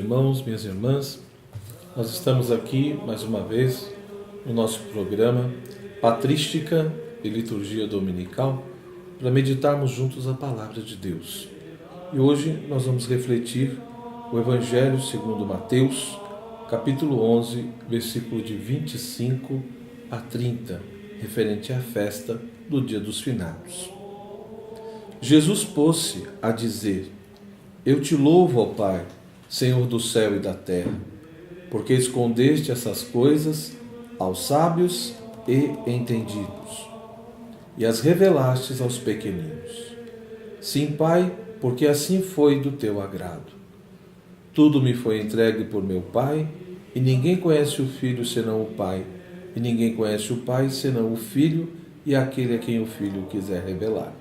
irmãos, minhas irmãs, nós estamos aqui mais uma vez no nosso programa Patrística e Liturgia Dominical para meditarmos juntos a Palavra de Deus. E hoje nós vamos refletir o Evangelho segundo Mateus, capítulo 11, versículo de 25 a 30, referente à festa do Dia dos Finados. Jesus pôs-se a dizer: Eu te louvo, ó Pai, Senhor do céu e da terra, porque escondeste essas coisas aos sábios e entendidos, e as revelastes aos pequeninos. Sim, Pai, porque assim foi do teu agrado. Tudo me foi entregue por meu Pai, e ninguém conhece o Filho senão o Pai, e ninguém conhece o Pai senão o Filho e aquele a quem o Filho quiser revelar.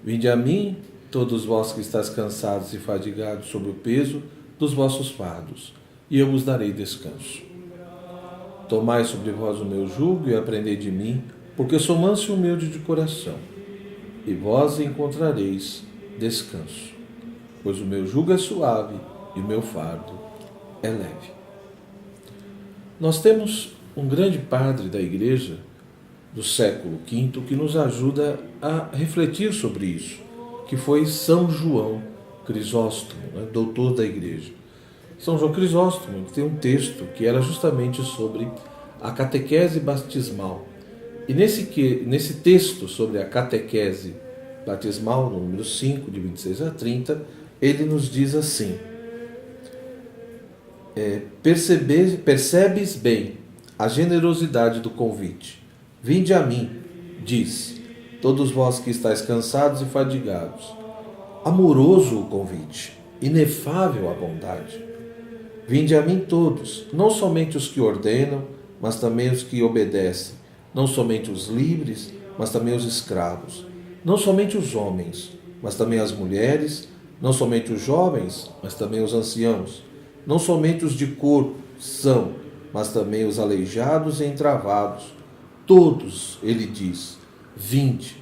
Vinde a mim, todos vós que estáis cansados e fadigados sob o peso dos vossos fardos, e eu vos darei descanso. Tomai sobre vós o meu jugo e aprendei de mim, porque sou manso e humilde de coração, e vós encontrareis descanso. Pois o meu jugo é suave e o meu fardo é leve. Nós temos um grande padre da Igreja do século V que nos ajuda a refletir sobre isso, que foi São João Crisóstomo, doutor da Igreja. São João Crisóstomo tem um texto que era justamente sobre a catequese batismal. E nesse texto sobre a catequese batismal, no número 5, de 26 a 30, ele nos diz assim: percebes bem a generosidade do convite. Vinde a mim, diz, todos vós que estáis cansados e fadigados. Amoroso o convite, inefável a bondade. Vinde a mim todos, não somente os que ordenam, mas também os que obedecem, não somente os livres, mas também os escravos, não somente os homens, mas também as mulheres, não somente os jovens, mas também os anciãos, não somente os de corpo são, mas também os aleijados e entravados. Todos, ele diz, vinde.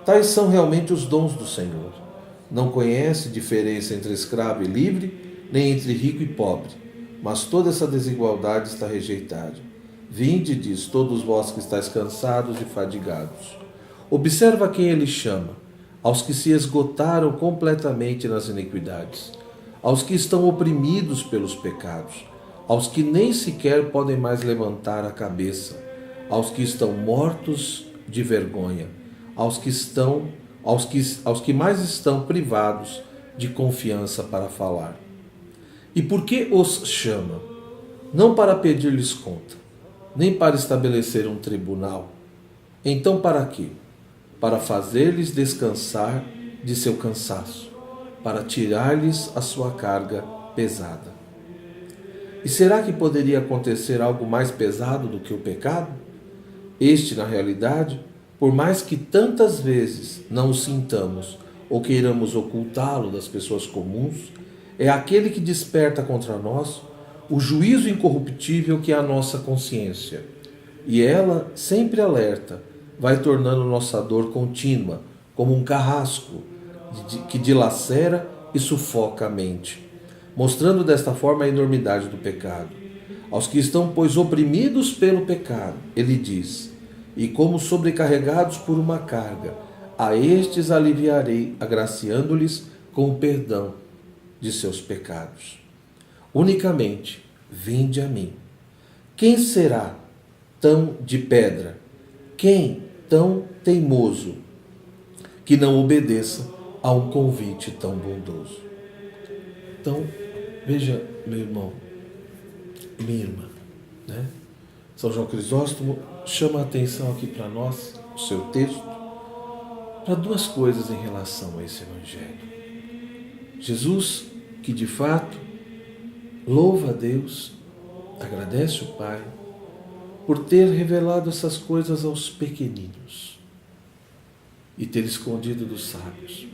Tais são realmente os dons do Senhor. Não conhece diferença entre escravo e livre, nem entre rico e pobre, mas toda essa desigualdade está rejeitada. Vinde, diz, todos vós que estáis cansados e fadigados. Observa quem ele chama: aos que se esgotaram completamente nas iniquidades, aos que estão oprimidos pelos pecados, aos que nem sequer podem mais levantar a cabeça, aos que estão mortos de vergonha, aos que mais estão privados de confiança para falar. E por que os chama? Não para pedir-lhes conta, nem para estabelecer um tribunal. Então para quê? Para fazer-lhes descansar de seu cansaço, para tirar-lhes a sua carga pesada. E será que poderia acontecer algo mais pesado do que o pecado? Este, na realidade, por mais que tantas vezes não o sintamos ou queiramos ocultá-lo das pessoas comuns, é aquele que desperta contra nós o juízo incorruptível que é a nossa consciência. E ela, sempre alerta, vai tornando nossa dor contínua, como um carrasco que dilacera e sufoca a mente, mostrando desta forma a enormidade do pecado. Aos que estão, pois, oprimidos pelo pecado, ele diz: e como sobrecarregados por uma carga, a estes aliviarei, agraciando-lhes com o perdão de seus pecados. Unicamente, vinde a mim. Quem será tão de pedra? Quem tão teimoso que não obedeça a um convite tão bondoso? Então, veja, meu irmão, minha irmã, né? São João Crisóstomo chama a atenção aqui para nós, o seu texto, para duas coisas em relação a esse Evangelho. Jesus, que de fato louva a Deus, agradece o Pai, por ter revelado essas coisas aos pequeninos e ter escondido dos sábios.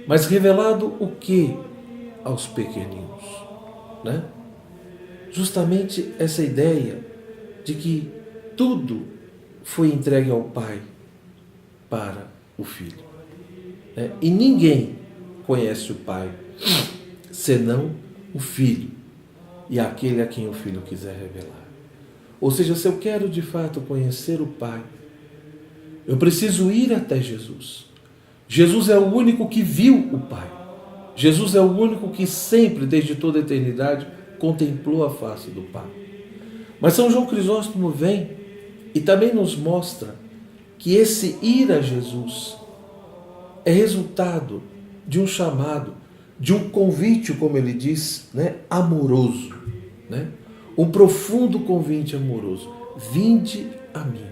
Mas revelado o que aos pequeninos? Né? Justamente essa ideia de que tudo foi entregue ao Pai para o Filho. E ninguém conhece o Pai senão o Filho e àquele a quem o Filho quiser revelar. Ou seja, se eu quero de fato conhecer o Pai, eu preciso ir até Jesus. Jesus é o único que viu o Pai. Jesus é o único que sempre, desde toda a eternidade, contemplou a face do Pai. Mas São João Crisóstomo vem e também nos mostra que esse ir a Jesus é resultado de um chamado, de um convite, como ele diz, amoroso. Um profundo convite amoroso. Vinde a mim.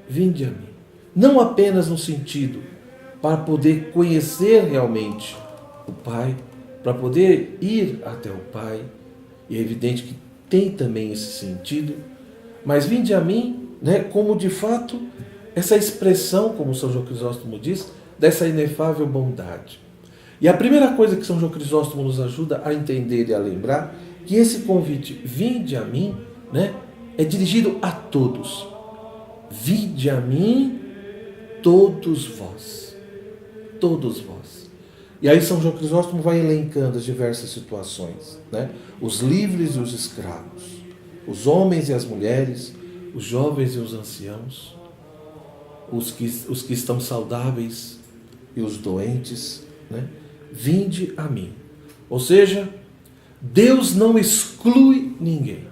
Vinde a mim. Não apenas no sentido para poder conhecer realmente o Pai, para poder ir até o Pai, e é evidente que tem também esse sentido, mas vinde a mim, como de fato essa expressão, como São João Crisóstomo diz, dessa inefável bondade. E a primeira coisa que São João Crisóstomo nos ajuda a entender e a lembrar, que esse convite, vinde a mim, é dirigido a todos. Vinde a mim, todos vós. Todos vós. E aí São João Crisóstomo vai elencando as diversas situações. Os livres e os escravos, os homens e as mulheres, os jovens e os anciãos, os que estão saudáveis e os doentes. Vinde a mim. Ou seja, Deus não exclui ninguém.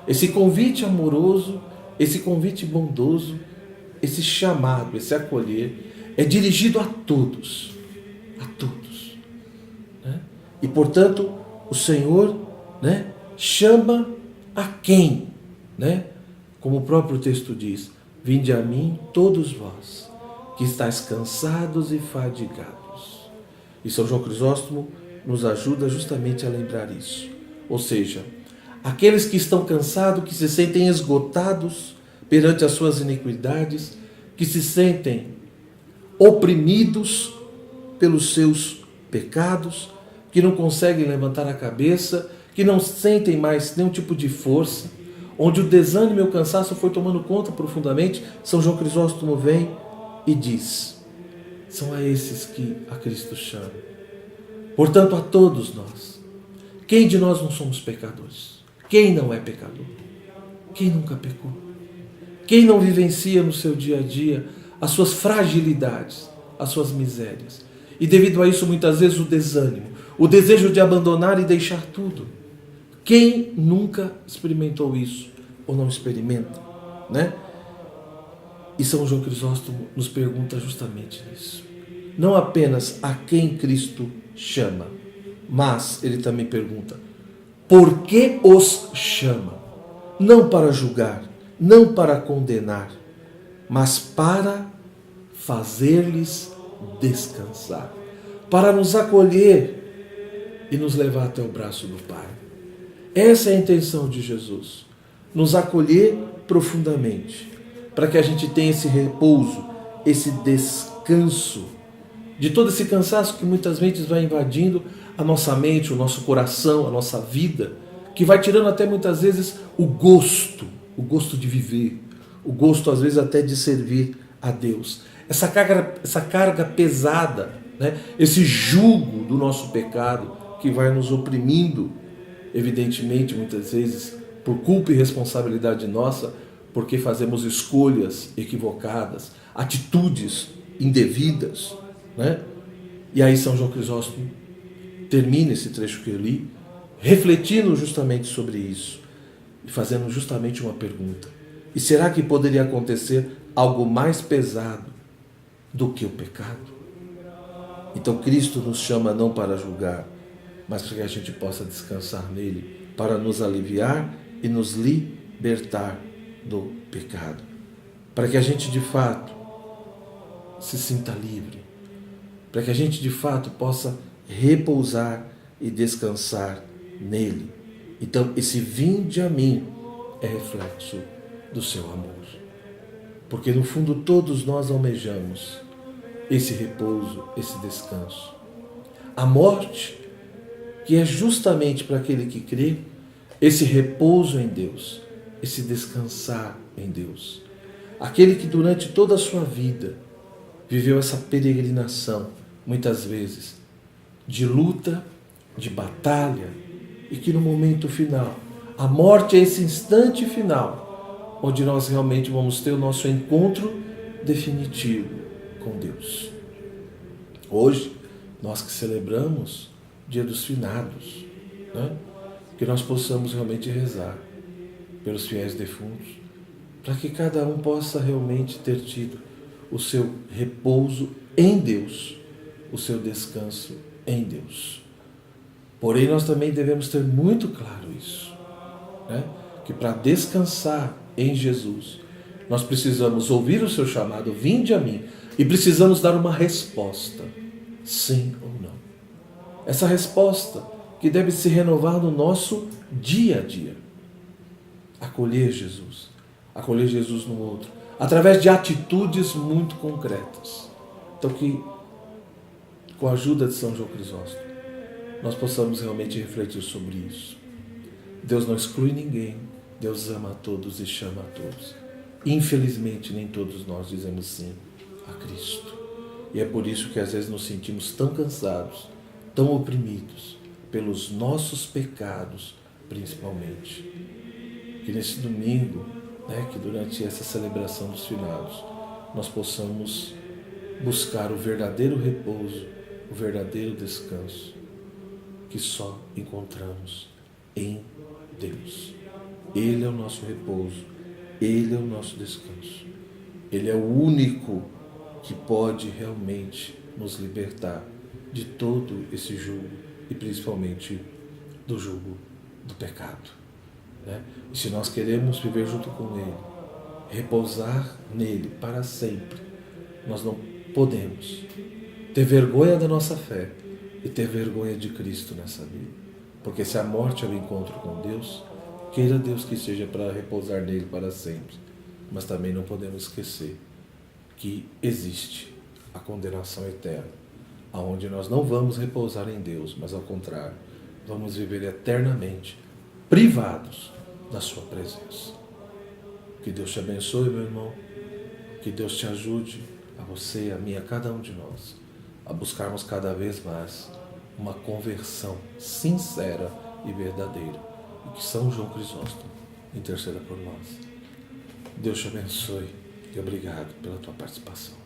Esse convite amoroso, esse convite bondoso, esse chamado, esse acolher, é dirigido a todos. A todos. E, portanto, o Senhor chama a quem? Como o próprio texto diz, vinde a mim todos vós, que estáis cansados e fadigados. E São João Crisóstomo nos ajuda justamente a lembrar isso. Ou seja, aqueles que estão cansados, que se sentem esgotados perante as suas iniquidades, que se sentem oprimidos pelos seus pecados, que não conseguem levantar a cabeça, que não sentem mais nenhum tipo de força, onde o desânimo e o cansaço foi tomando conta profundamente, São João Crisóstomo vem e diz, são a esses que a Cristo chama. Portanto, a todos nós. Quem de nós não somos pecadores? Quem não é pecador? Quem nunca pecou? Quem não vivencia no seu dia a dia as suas fragilidades, as suas misérias? E devido a isso, muitas vezes, o desânimo, o desejo de abandonar e deixar tudo. Quem nunca experimentou isso ou não experimenta? E São João Crisóstomo nos pergunta justamente isso. Não apenas a quem Cristo chama, mas ele também pergunta, por que os chama? Não para julgar, não para condenar, mas para fazer-lhes descansar, para nos acolher e nos levar até o braço do Pai. Essa é a intenção de Jesus, nos acolher profundamente, para que a gente tenha esse repouso, esse descanso, de todo esse cansaço que muitas vezes vai invadindo a nossa mente, o nosso coração, a nossa vida, que vai tirando até muitas vezes o gosto de viver, o gosto às vezes até de servir a Deus. Essa carga pesada, esse jugo do nosso pecado que vai nos oprimindo, evidentemente, muitas vezes, por culpa e responsabilidade nossa, porque fazemos escolhas equivocadas, atitudes indevidas. E aí São João Crisóstomo termina esse trecho que eu li, refletindo justamente sobre isso, e fazendo justamente uma pergunta. E será que poderia acontecer algo mais pesado do que o pecado? Então Cristo nos chama não para julgar, mas para que a gente possa descansar nele, para nos aliviar e nos libertar do pecado. Para que a gente de fato se sinta livre, para que a gente de fato possa repousar e descansar nele. Então esse vinde a mim é reflexo do seu amor. Porque no fundo todos nós almejamos esse repouso, esse descanso. A morte, que é justamente para aquele que crê, esse repouso em Deus, esse descansar em Deus. Aquele que durante toda a sua vida viveu essa peregrinação, muitas vezes, de luta, de batalha, e que no momento final, a morte é esse instante final, onde nós realmente vamos ter o nosso encontro definitivo com Deus. Hoje, nós que celebramos o Dia dos Finados, né? Que nós possamos realmente rezar pelos fiéis defuntos, para que cada um possa realmente ter tido o seu repouso em Deus, o seu descanso em Deus. Porém, nós também devemos ter muito claro isso, né? Que para descansar em Jesus, nós precisamos ouvir o seu chamado, vinde a mim, e precisamos dar uma resposta, sim ou não. Essa resposta que deve se renovar no nosso dia a dia. Acolher Jesus no outro, através de atitudes muito concretas. Então que, com a ajuda de São João Crisóstomo, nós possamos realmente refletir sobre isso. Deus não exclui ninguém, Deus ama a todos e chama a todos. Infelizmente, nem todos nós dizemos sim a Cristo. E é por isso que às vezes nos sentimos tão cansados, tão oprimidos, pelos nossos pecados, principalmente. Que nesse domingo, né, que durante essa celebração dos finados, nós possamos buscar o verdadeiro repouso, o verdadeiro descanso, que só encontramos em Deus. Ele é o nosso repouso, Ele é o nosso descanso. Ele é o único que pode realmente nos libertar de todo esse jugo e principalmente do jugo do pecado, né? E se nós queremos viver junto com Ele, repousar nele para sempre, nós não podemos ter vergonha da nossa fé e ter vergonha de Cristo nessa vida. Porque se a morte é o encontro com Deus, queira Deus que seja para repousar nele para sempre. Mas também não podemos esquecer que existe a condenação eterna, aonde nós não vamos repousar em Deus, mas ao contrário, vamos viver eternamente privados da sua presença. Que Deus te abençoe, meu irmão. Que Deus te ajude, a você, a mim, a cada um de nós, a buscarmos cada vez mais uma conversão sincera e verdadeira. E que São João Crisóstomo interceda por nós. Deus te abençoe e obrigado pela tua participação.